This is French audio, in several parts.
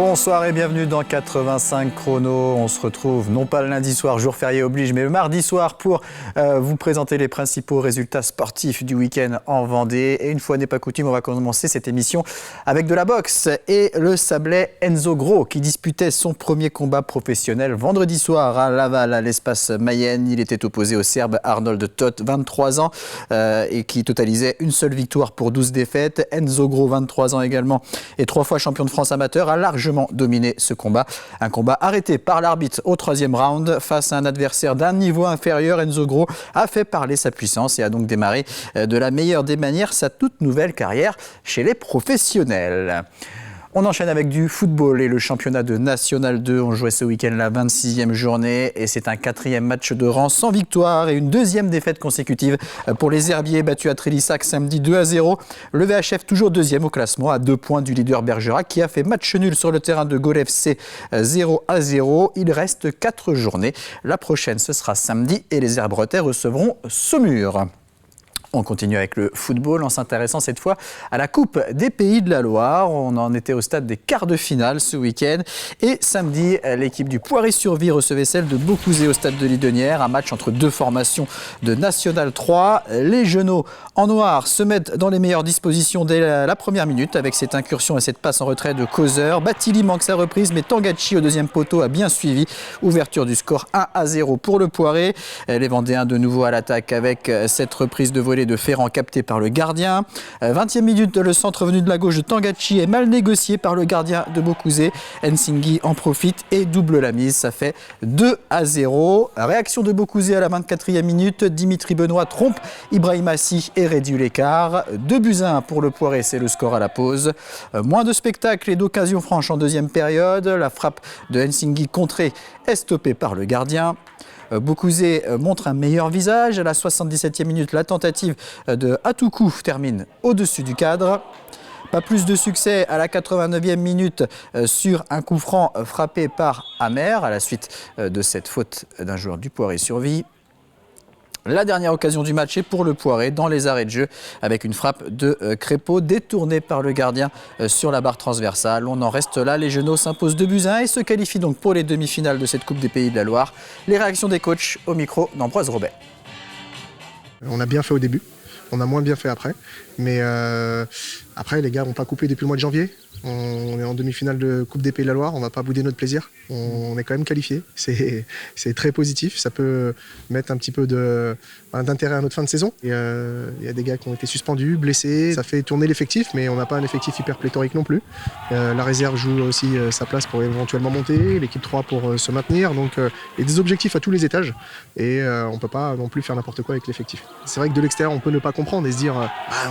Bonsoir et bienvenue dans 85 chrono. On se retrouve non pas le lundi soir, jour férié oblige, mais le mardi soir pour vous présenter les principaux résultats sportifs du week-end en Vendée. Et une fois n'est pas coutume, on va commencer cette émission avec de la boxe et le Sablais Enzo Gros qui disputait son premier combat professionnel vendredi soir à Laval, à l'espace Mayenne. Il était opposé au Serbe Arnold Toth, 23 ans, et qui totalisait une seule victoire pour 12 défaites. Enzo Gros, 23 ans également, et 3 fois champion de France amateur, a largement dominé ce combat. Un combat arrêté par l'arbitre au 3e round face à un adversaire d'un niveau inférieur. Enzo Gros a fait parler sa puissance et a donc démarré de la meilleure des manières sa toute nouvelle carrière chez les professionnels. On enchaîne avec du football et le championnat de National 2. On jouait ce week-end la 26e journée et c'est un 4e match de rang sans victoire et une 2e défaite consécutive pour les Herbiers battus à Trélissac samedi 2-0. Le VHF toujours 2e au classement à 2 points du leader Bergerac qui a fait match nul sur le terrain de Gaulle FC 0-0. Il reste 4 journées. La prochaine ce sera samedi et les Herbretais recevront Saumur. On continue avec le football en s'intéressant cette fois à la Coupe des Pays de la Loire. On en était au stade des quarts de finale ce week-end. Et samedi, l'équipe du Poiré-sur-Vie recevait celle de Beaucouzé au stade de Lidonnière. Un match entre deux formations de National 3. Les Genoux en noir se mettent dans les meilleures dispositions dès la première minute avec cette incursion et cette passe en retrait de Causeur. Batilly manque sa reprise, mais Tangachi au deuxième poteau a bien suivi. Ouverture du score 1-0 pour le Poiré. Les Vendéens de nouveau à l'attaque avec cette reprise de volée de Ferrand capté par le gardien. 20e minute, le centre venu de la gauche de Tangachi est mal négocié par le gardien de Beaucouzé. Nsinghi en profite et double la mise. Ça fait 2-0. Réaction de Beaucouzé à la 24e minute. Dimitri Benoît trompe Ibrahim Assi et réduit l'écart. 2-1 pour le Poiré, c'est le score à la pause. Moins de spectacle et d'occasions franches en deuxième période. La frappe de Nsinghi contrée est stoppée par le gardien. Beaucouzé montre un meilleur visage. À la 77e minute, la tentative de Atoukou termine au-dessus du cadre. Pas plus de succès à la 89e minute sur un coup franc frappé par Amer à la suite de cette faute d'un joueur du Poiré-sur-Vie. La dernière occasion du match est pour le Poiré dans les arrêts de jeu avec une frappe de Crépeau détournée par le gardien sur la barre transversale. On en reste là, les Genoux s'imposent 2-1 et se qualifient donc pour les demi-finales de cette Coupe des Pays de la Loire. Les réactions des coachs au micro d'Ambroise Robert. On a bien fait au début, on a moins bien fait après. Mais après, les gars n'ont pas coupé depuis le mois de janvier. On est en demi-finale de Coupe des Pays de la Loire, on ne va pas bouder notre plaisir. On est quand même qualifié, c'est très positif. Ça peut mettre un petit peu d'intérêt à notre fin de saison. Il y a des gars qui ont été suspendus, blessés. Ça fait tourner l'effectif, mais on n'a pas un effectif hyper pléthorique non plus. La réserve joue aussi sa place pour éventuellement monter, l'équipe 3 pour se maintenir. Donc il y a des objectifs à tous les étages et on ne peut pas non plus faire n'importe quoi avec l'effectif. C'est vrai que de l'extérieur, on peut ne pas comprendre et se dire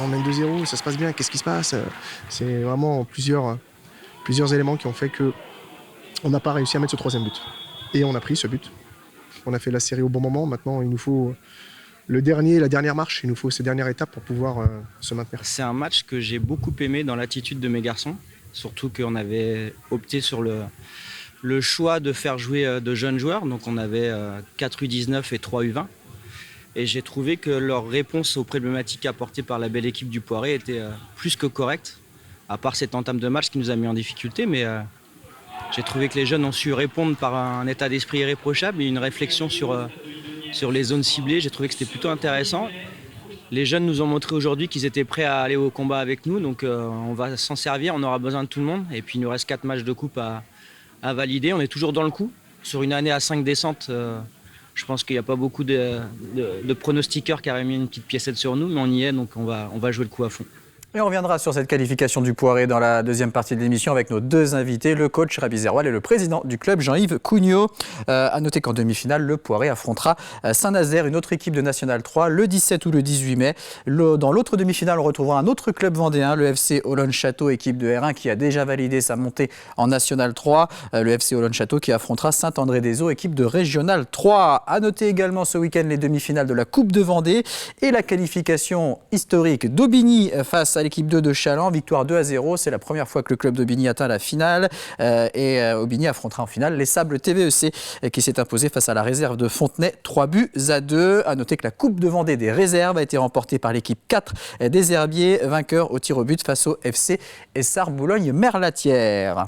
on mène 2-0, ça se passe bien, qu'est-ce qui se passe? C'est vraiment plusieurs éléments qui ont fait qu'on n'a pas réussi à mettre ce 3e but. Et on a pris ce but. On a fait la série au bon moment. Maintenant, il nous faut la dernière marche. Il nous faut ces dernières étapes pour pouvoir se maintenir. C'est un match que j'ai beaucoup aimé dans l'attitude de mes garçons. Surtout qu'on avait opté sur le choix de faire jouer de jeunes joueurs. Donc on avait 4 U19 et 3 U20. Et j'ai trouvé que leur réponse aux problématiques apportées par la belle équipe du Poiré était plus que correcte. À part cette entame de match qui nous a mis en difficulté, mais j'ai trouvé que les jeunes ont su répondre par un état d'esprit irréprochable et une réflexion sur les zones ciblées. J'ai trouvé que c'était plutôt intéressant. Les jeunes nous ont montré aujourd'hui qu'ils étaient prêts à aller au combat avec nous, donc on va s'en servir, on aura besoin de tout le monde. Et puis il nous reste 4 matchs de coupe à valider, on est toujours dans le coup. Sur une année à 5 descentes, je pense qu'il n'y a pas beaucoup de pronostiqueurs qui auraient mis une petite piécette sur nous, mais on y est, donc on va jouer le coup à fond. Et on reviendra sur cette qualification du Poiré dans la deuxième partie de l'émission avec nos deux invités, le coach Rabi Zerwal et le président du club Jean-Yves Cougnot. À noter qu'en demi-finale, le Poiré affrontera Saint-Nazaire, une autre équipe de National 3, le 17 ou le 18 mai. Dans l'autre demi-finale, on retrouvera un autre club vendéen, le FC Olonne-Château, équipe de R1 qui a déjà validé sa montée en National 3. Le FC Olonne-Château qui affrontera Saint-André-des-Eaux, équipe de Régional 3. À noter également ce week-end les demi-finales de la Coupe de Vendée et la qualification historique d'Aubigny face à l'équipe 2 de Chaland, victoire 2-0. C'est la première fois que le club d'Aubigny atteint la finale. Aubigny affrontera en finale les Sables TVEC qui s'est imposé face à la réserve de Fontenay, 3-2. À noter que la Coupe de Vendée des réserves a été remportée par l'équipe 4 des Herbiers, vainqueur au tir au but face au FC Essart Boulogne-Merlatière.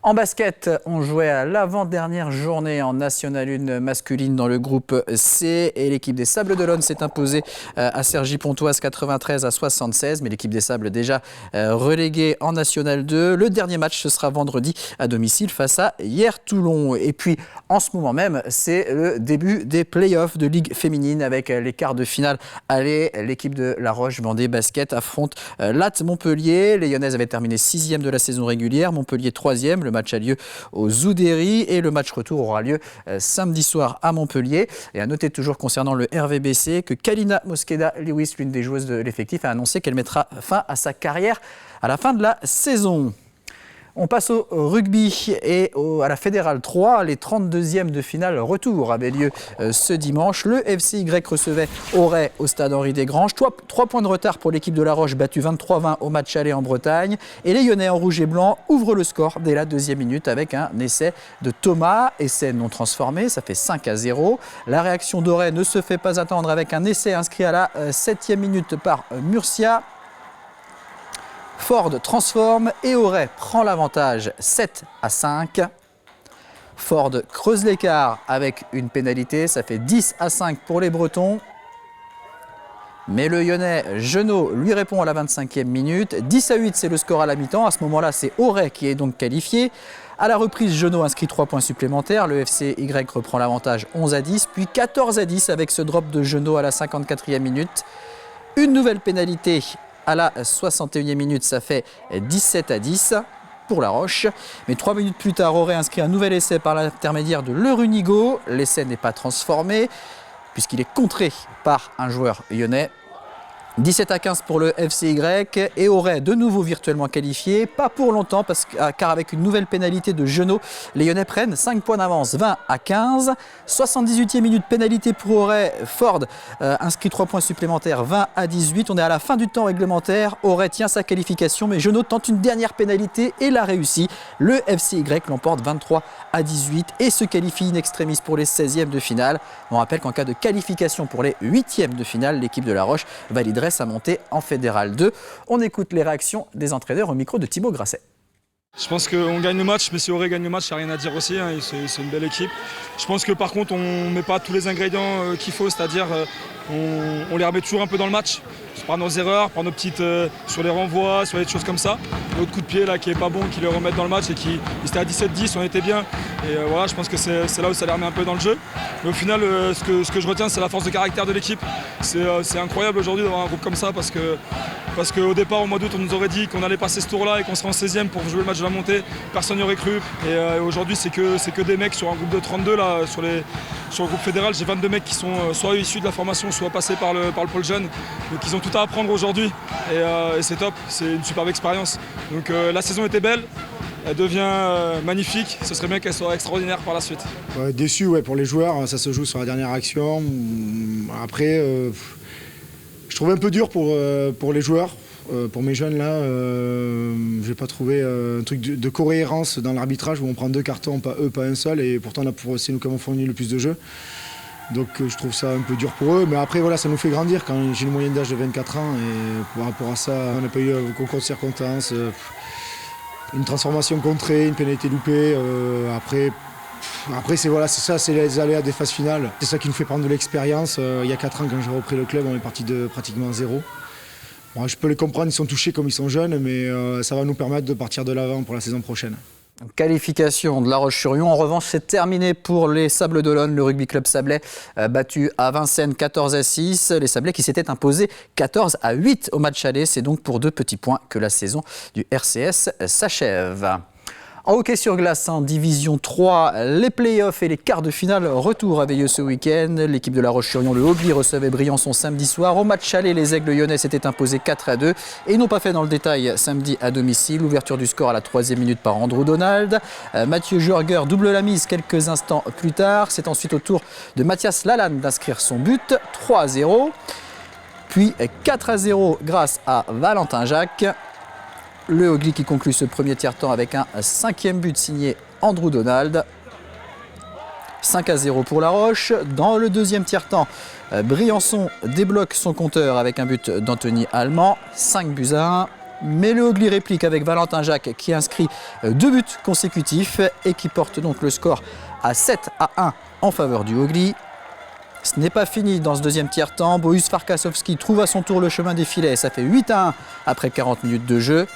En basket, on jouait à l'avant-dernière journée en National 1 masculine dans le groupe C et l'équipe des Sables d'Olonne s'est imposée à Cergy-Pontoise 93-76, mais l'équipe des Sables déjà reléguée en National 2. Le dernier match, ce sera vendredi à domicile face à Hyères-Toulon. Et puis, en ce moment même, c'est le début des playoffs de Ligue féminine avec les quarts de finale. Allez, l'équipe de La Roche-Vendée Basket affronte Latte Montpellier. Les Lyonnaises avaient terminé 6e de la saison régulière, Montpellier 3e. Le match a lieu au Zoudéry et le match retour aura lieu samedi soir à Montpellier. Et à noter toujours concernant le RVBC que Kalina Mosqueda-Lewis, l'une des joueuses de l'effectif, a annoncé qu'elle mettra fin à sa carrière à la fin de la saison. On passe au rugby et à la Fédérale 3. Les 32e de finale retour avaient lieu ce dimanche. Le FCY recevait Auray au stade Henri-Desgranges. 3 points de retard pour l'équipe de La Roche, battue 23-20 au match aller en Bretagne. Et les Lyonnais en rouge et blanc ouvrent le score dès la 2e minute avec un essai de Thomas. Essai non transformé, ça fait 5-0. La réaction d'Auray ne se fait pas attendre avec un essai inscrit à la 7e minute par Murcia. Ford transforme et Auray prend l'avantage 7-5. Ford creuse l'écart avec une pénalité, ça fait 10-5 pour les Bretons. Mais le Lyonnais Genot lui répond à la 25e minute. 10-8, c'est le score à la mi-temps. À ce moment-là, c'est Auray qui est donc qualifié. À la reprise, Genot inscrit 3 points supplémentaires. Le FCY reprend l'avantage 11-10, puis 14-10 avec ce drop de Genot à la 54e minute. Une nouvelle pénalité à la 61e minute, ça fait 17-10 pour La Roche. Mais 3 minutes plus tard, Auray inscrit un nouvel essai par l'intermédiaire de Le Runigo. L'essai n'est pas transformé puisqu'il est contré par un joueur lyonnais. 17-15 pour le FCY et Auray de nouveau virtuellement qualifié. Pas pour longtemps car avec une nouvelle pénalité de Genot, les Lyonnais prennent 5 points d'avance, 20-15. 78e minute, pénalité pour Auray. Ford inscrit 3 points supplémentaires, 20-18. On est à la fin du temps réglementaire. Auray tient sa qualification, mais Genot tente une dernière pénalité et l'a réussi. Le FCY l'emporte 23-18 et se qualifie in extremis pour les 16e de finale. On rappelle qu'en cas de qualification pour les 8e de finale, l'équipe de La Roche validerait sa montée en Fédéral 2. On écoute les réactions des entraîneurs au micro de Thibaut Grasset. Je pense qu'on gagne le match, mais si Auray gagne le match, il n'y a rien à dire aussi. Hein, c'est une belle équipe. Je pense que par contre, on ne met pas tous les ingrédients qu'il faut, c'est-à-dire on les remet toujours un peu dans le match. Par nos erreurs, par nos petites sur les renvois, sur les choses comme ça. Notre coup de pied là qui est pas bon, qui les remettent dans le match et qui était à 17-10, on était bien. Et voilà, je pense que c'est là où ça les remet un peu dans le jeu. Mais au final, ce que je retiens, c'est la force de caractère de l'équipe. C'est incroyable aujourd'hui d'avoir un groupe comme ça parce qu'au départ, au mois d'août, on nous aurait dit qu'on allait passer ce tour-là et qu'on serait en 16e pour jouer le match de la montée. Personne n'y aurait cru. Et aujourd'hui, c'est que des mecs sur un groupe de 32 là, sur le groupe fédéral. J'ai 22 mecs qui sont soit issus de la formation, soit passés par le pôle jeune. Donc ils ont tout à apprendre aujourd'hui et c'est top, c'est une superbe expérience. Donc la saison était belle, elle devient magnifique, ce serait bien qu'elle soit extraordinaire par la suite. Déçu pour les joueurs, ça se joue sur la dernière action. Après, je trouve un peu dur pour les joueurs. Pour mes jeunes là, j'ai pas trouvé un truc de cohérence dans l'arbitrage où on prend 2 cartons, pas eux, pas un seul, et pourtant c'est nous qui avons fourni le plus de jeux. Donc je trouve ça un peu dur pour eux, mais après voilà, ça nous fait grandir quand j'ai une moyenne d'âge de 24 ans et par rapport à ça, on n'a pas eu un concours de circonstances, une transformation contrée, une pénalité loupée. Après c'est les aléas des phases finales. C'est ça qui nous fait prendre de l'expérience. Il y a 4 ans quand j'ai repris le club, on est parti de pratiquement 0. Bon, je peux les comprendre, ils sont touchés comme ils sont jeunes, mais ça va nous permettre de partir de l'avant pour la saison prochaine. Qualification de La Roche-sur-Yon. En revanche, c'est terminé pour les Sables d'Olonne. Le rugby club sablais battu à Vincennes 14-6. Les Sablais qui s'étaient imposés 14-8 au match aller. C'est donc pour 2 petits points que la saison du RCS s'achève. En hockey sur glace, en Division 3, les playoffs et les quarts de finale retour avaient lieu ce week-end. L'équipe de La Roche-sur-Yon, le Hobby, recevait Briançon samedi soir. Au match aller, les Aigles lyonnais s'étaient imposés 4-2 et n'ont pas fait dans le détail samedi à domicile. Ouverture du score à la 3e minute par Andrew Donald. Mathieu Jurger double la mise quelques instants plus tard. C'est ensuite au tour de Mathias Lalanne d'inscrire son but, 3-0. Puis 4-0 grâce à Valentin Jacques. Le Hogli qui conclut ce premier tiers-temps avec un 5e but signé Andrew Donald. 5-0 pour La Roche. Dans le deuxième tiers-temps, Briançon débloque son compteur avec un but d'Anthony Allemand. 5-1. Mais le Hogli réplique avec Valentin Jacques qui inscrit 2 buts consécutifs et qui porte donc le score à 7-1 en faveur du Hogli. Ce n'est pas fini dans ce deuxième tiers-temps. Bohus Farkasovski trouve à son tour le chemin des filets. Ça fait 8-1 après 40 minutes de jeu.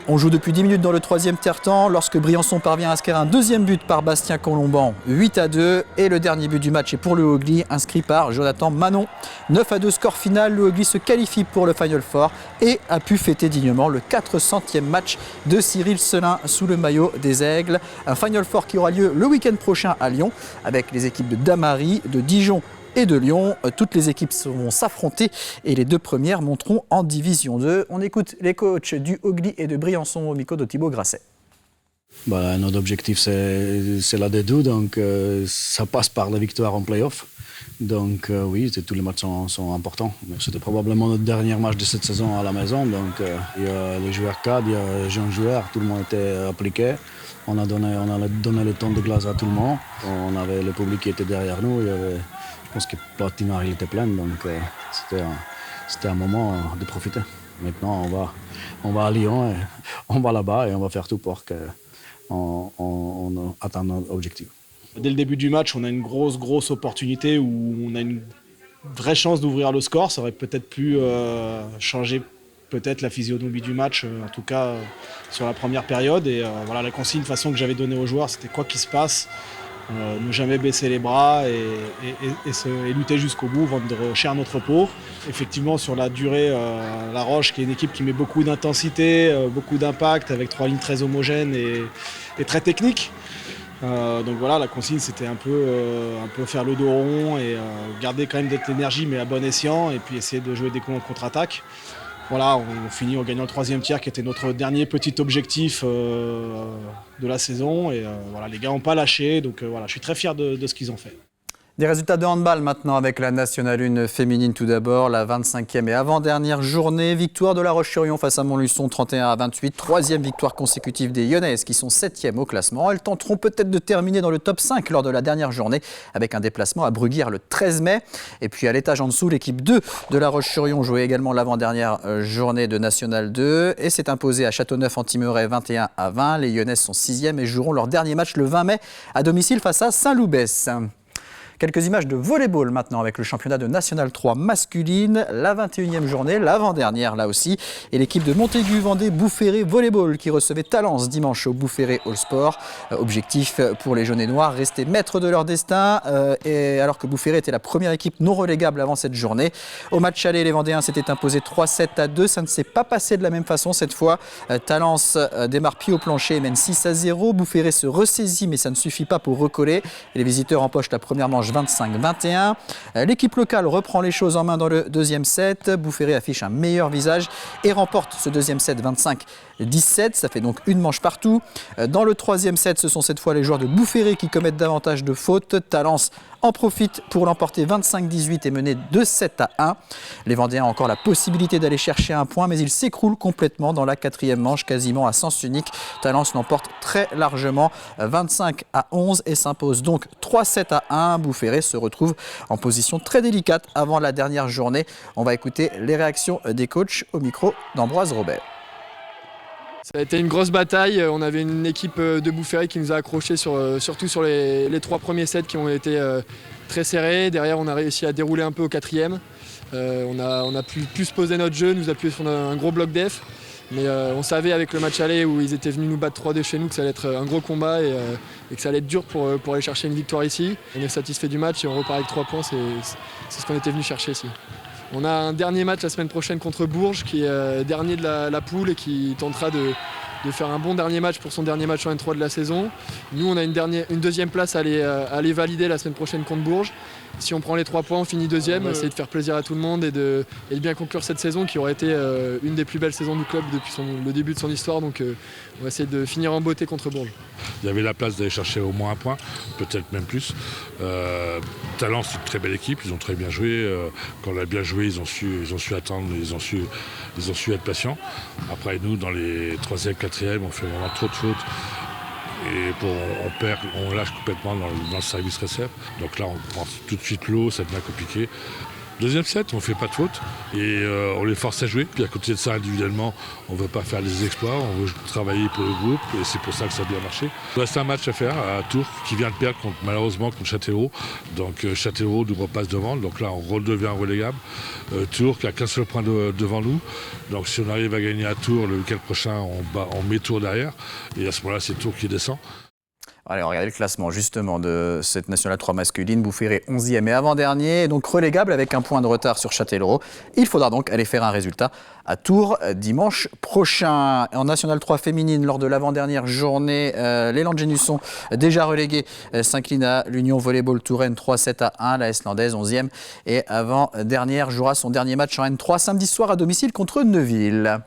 On joue depuis 10 minutes dans le troisième tiers-temps lorsque Briançon parvient à inscrire un deuxième but par Bastien Colomban, 8-2. Et le dernier but du match est pour le Hogli, inscrit par Jonathan Manon. 9-2 score final, le Hogli se qualifie pour le Final Four et a pu fêter dignement le 400e match de Cyril Selin sous le maillot des Aigles. Un Final Four qui aura lieu le week-end prochain à Lyon avec les équipes de Damary, de Dijon et de Lyon. Toutes les équipes vont s'affronter et les 2 premières monteront en Division 2. On écoute les coachs du Hogli et de Briançon au micro de Thibaut Grasset. Notre objectif c'est la D2, donc ça passe par la victoire en play-off. Donc oui, tous les matchs sont importants. C'était probablement notre dernier match de cette saison à la maison. Donc il y a les joueurs cadres, il y a les jeunes joueurs, tout le monde était appliqué. On a donné le temps de glace à tout le monde. On avait le public qui était derrière nous. Je pense que la patinoire était pleine, donc c'était un moment de profiter. Maintenant, on va à Lyon, et on va là-bas et on va faire tout pour qu'on atteigne notre objectif. Dès le début du match, on a une grosse opportunité où on a une vraie chance d'ouvrir le score. Ça aurait peut-être pu changer la physionomie du match, en tout cas sur la première période. Et voilà, la consigne de façon que j'avais donnée aux joueurs, c'était quoi qu'il se passe. Ne jamais baisser les bras et lutter jusqu'au bout, vendre cher notre peau. Effectivement, sur la durée, La Roche, qui est une équipe qui met beaucoup d'intensité, beaucoup d'impact, avec 3 lignes très homogènes et très techniques. Donc voilà, la consigne, c'était un peu faire le dos rond et garder quand même de l'énergie, mais à bon escient, et puis essayer de jouer des coups en contre-attaque. Voilà, on finit en gagnant le 3e tiers qui était notre dernier petit objectif de la saison. Et voilà, les gars n'ont pas lâché, donc voilà, je suis très fier de ce qu'ils ont fait. Des résultats de handball maintenant avec la Nationale 1 féminine tout d'abord, la 25e et avant-dernière journée. Victoire de La Roche-sur-Yon face à Montluçon 31-28. 3e victoire consécutive des Lyonnaises qui sont 7e au classement. Elles tenteront peut-être de terminer dans le top 5 lors de la dernière journée avec un déplacement à Bruguière le 13 mai. Et puis à l'étage en dessous, l'équipe 2 de La Roche-sur-Yon jouait également l'avant-dernière journée de Nationale 2 et s'est imposée à Châteauneuf-en-Thymerais 21-20. Les Lyonnaises sont 6e et joueront leur dernier match le 20 mai à domicile face à Saint-Loubès. Quelques images de volleyball maintenant avec le championnat de National 3 masculine, la 21e journée, l'avant-dernière là aussi. Et l'équipe de Montaigu-Vendée Boufféré Volleyball qui recevait Talence dimanche au Boufféré All Sport. Objectif pour les jaunes et noirs, rester maîtres de leur destin. Et alors que Boufféré était la première équipe non relégable avant cette journée. Au match aller, les Vendéens s'étaient imposés 3-7-2. Ça ne s'est pas passé de la même façon cette fois. Talence démarre pied au plancher et mène 6-0. Boufféré se ressaisit mais ça ne suffit pas pour recoller. Et les visiteurs empochent la première manche 25-21. L'équipe locale reprend les choses en main dans le deuxième set. Boufféré affiche un meilleur visage et remporte ce deuxième set 25-17. Ça fait donc une manche partout. Dans le troisième set, ce sont cette fois les joueurs de Boufféré qui commettent davantage de fautes. Talence en profite pour l'emporter 25-18 et mener 2-7-1. Les Vendéens ont encore la possibilité d'aller chercher un point, mais ils s'écroulent complètement dans la 4e manche, quasiment à sens unique. Talence l'emporte très largement 25-11 et s'impose donc 3-7-1. Boufféré se retrouve en position très délicate avant la dernière journée. On va écouter les réactions des coachs au micro d'Ambroise Robert. Ça a été une grosse bataille. On avait une équipe de Boufféré qui nous a accrochés surtout sur les 3 premiers sets qui ont été très serrés. Derrière, on a réussi à dérouler un peu au 4e. On a pu plus poser notre jeu, nous appuyer sur un gros bloc def. Mais on savait avec le match aller où ils étaient venus nous battre 3-2 chez nous que ça allait être un gros combat et que ça allait être dur pour aller chercher une victoire ici. On est satisfait du match et on repart avec 3 points. C'est ce qu'on était venu chercher ici. On a un dernier match la semaine prochaine contre Bourges qui est dernier de la poule et qui tentera de faire un bon dernier match pour son dernier match en N3 de la saison. Nous, on a une deuxième place à aller valider la semaine prochaine contre Bourges. Si on prend les 3 points, on finit 2e. Essayer de faire plaisir à tout le monde et de bien conclure cette saison qui aurait été une des plus belles saisons du club depuis le début de son histoire. Donc on va essayer de finir en beauté contre Bourges. Il y avait la place d'aller chercher au moins un point, peut-être même plus. Talence, c'est une très belle équipe, ils ont très bien joué. Quand on a bien joué, ils ont su attendre, ils ont su être patients. Après, nous, dans les 3e, 4e, on fait vraiment trop de fautes. Et on lâche complètement dans le service réserve. Donc là, on prend tout de suite l'eau, ça devient compliqué. Deuxième set, on ne fait pas de faute et on les force à jouer. Puis à côté de ça, individuellement, on ne veut pas faire des exploits, on veut travailler pour le groupe et c'est pour ça que ça a bien marché. Il reste un match à faire à Tours qui vient de perdre malheureusement contre Châtellerault. Donc Châtellerault nous repasse devant, donc là on redevient relégable. Tours qui a qu'un seul point devant nous. Donc si on arrive à gagner à Tours le week-end prochain, on met Tours derrière et à ce moment-là c'est Tours qui descend. Allez, on regarde le classement justement de cette Nationale 3 masculine. Boufféré 11e et avant-dernier, donc relégable avec un point de retard sur Châtellerault. Il faudra donc aller faire un résultat à Tours dimanche prochain. En Nationale 3 féminine, lors de l'avant-dernière journée, l'élan de Génusson, déjà relégué, s'incline à l'Union Volleyball Touraine 3-7-1. La Eslandaise 11e et avant-dernière jouera son dernier match en N3 samedi soir à domicile contre Neuville.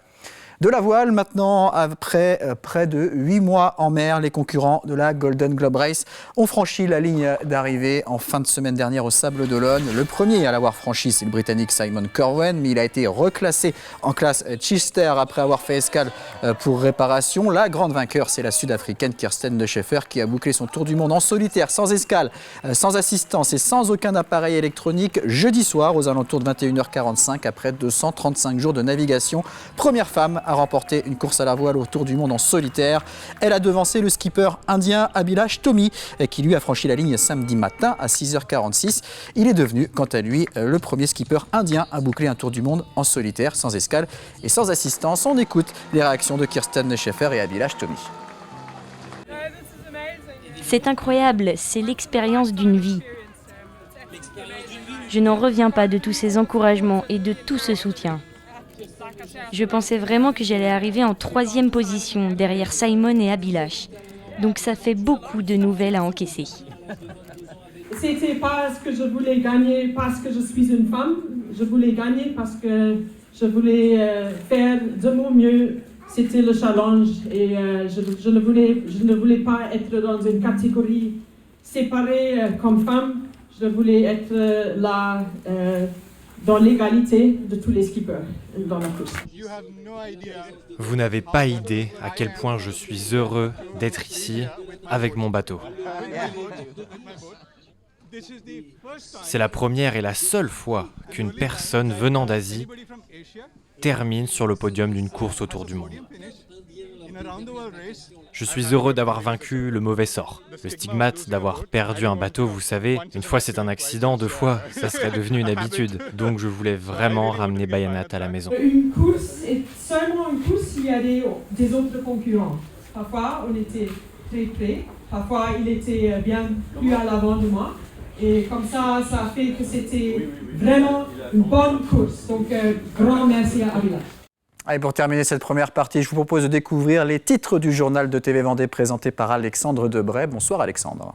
De la voile maintenant, après près de 8 mois en mer, les concurrents de la Golden Globe Race ont franchi la ligne d'arrivée en fin de semaine dernière au Sable d'Olonne. Le premier à l'avoir franchi, c'est le Britannique Simon Corwen, mais il a été reclassé en classe Chester après avoir fait escale pour réparation. La grande vainqueur, c'est la Sud-Africaine Kirsten De Schaeffer qui a bouclé son tour du monde en solitaire, sans escale, sans assistance et sans aucun appareil électronique jeudi soir aux alentours de 21h45 après 235 jours de navigation. Première femme a remporté une course à la voile au Tour du Monde en solitaire. Elle a devancé le skipper indien Abhilash Tomy qui lui a franchi la ligne samedi matin à 6h46. Il est devenu quant à lui le premier skipper indien à boucler un Tour du Monde en solitaire, sans escale et sans assistance. On écoute les réactions de Kirsten De Schaeffer et Abhilash Tomy. C'est incroyable, c'est l'expérience d'une vie. Je n'en reviens pas de tous ces encouragements et de tout ce soutien. Je pensais vraiment que j'allais arriver en 3e position, derrière Simon et Abhilash. Donc ça fait beaucoup de nouvelles à encaisser. C'était parce que je voulais gagner, parce que je suis une femme. Je voulais gagner parce que je voulais faire de mon mieux. C'était le challenge et je ne voulais pas être dans une catégorie séparée comme femme. Je voulais être là dans l'égalité de tous les skippers dans la course. Vous n'avez pas idée à quel point je suis heureux d'être ici avec mon bateau. C'est la première et la seule fois qu'une personne venant d'Asie termine sur le podium d'une course autour du monde. Je suis heureux d'avoir vaincu le mauvais sort. Le stigmate d'avoir perdu un bateau, vous savez, une fois c'est un accident, 2 fois, ça serait devenu une habitude. Donc je voulais vraiment ramener Bayanat à la maison. Une course est seulement une course s'il y a des autres concurrents. Parfois on était très près, parfois il était bien plus à l'avant de moi. Et comme ça a fait que c'était vraiment une bonne course. Donc grand merci à Abhilash. Et pour terminer cette première partie, je vous propose de découvrir les titres du journal de TV Vendée présenté par Alexandre Debray. Bonsoir Alexandre.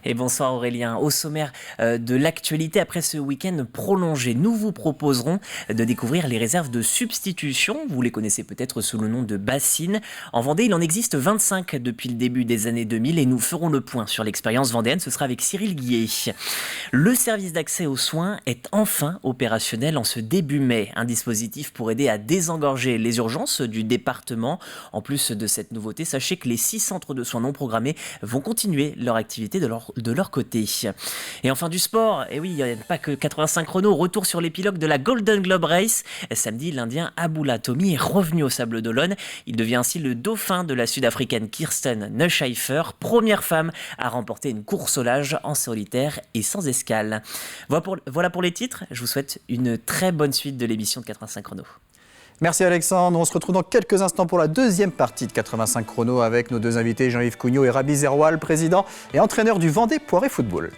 Et bonsoir Aurélien. Au sommaire de l'actualité, après ce week-end prolongé, nous vous proposerons de découvrir les réserves de substitution. Vous les connaissez peut-être sous le nom de bassines. En Vendée, il en existe 25 depuis le début des années 2000 et nous ferons le point sur l'expérience vendéenne. Ce sera avec Cyril Guillet. Le service d'accès aux soins est enfin opérationnel en ce début mai. Un dispositif pour aider à désengorger les urgences du département. En plus de cette nouveauté, sachez que les 6 centres de soins non programmés vont continuer leur activité de leur côté. Et enfin du sport, et oui, il n'y a pas que 85 chronos, retour sur l'épilogue de la Golden Globe Race. Samedi, l'Indien Abhilash Tomy est revenu au Sable d'Olonne. Il devient ainsi le dauphin de la Sud-Africaine Kirsten De Schaeffer, première femme à remporter une course au large en solitaire et sans escale. Voilà pour les titres, je vous souhaite une très bonne suite de l'émission de 85 chronos. Merci Alexandre, on se retrouve dans quelques instants pour la deuxième partie de 85 chronos avec nos deux invités Jean-Yves Cugnot et Rabi Zerwal, président et entraîneur du Vendée Poiré Football.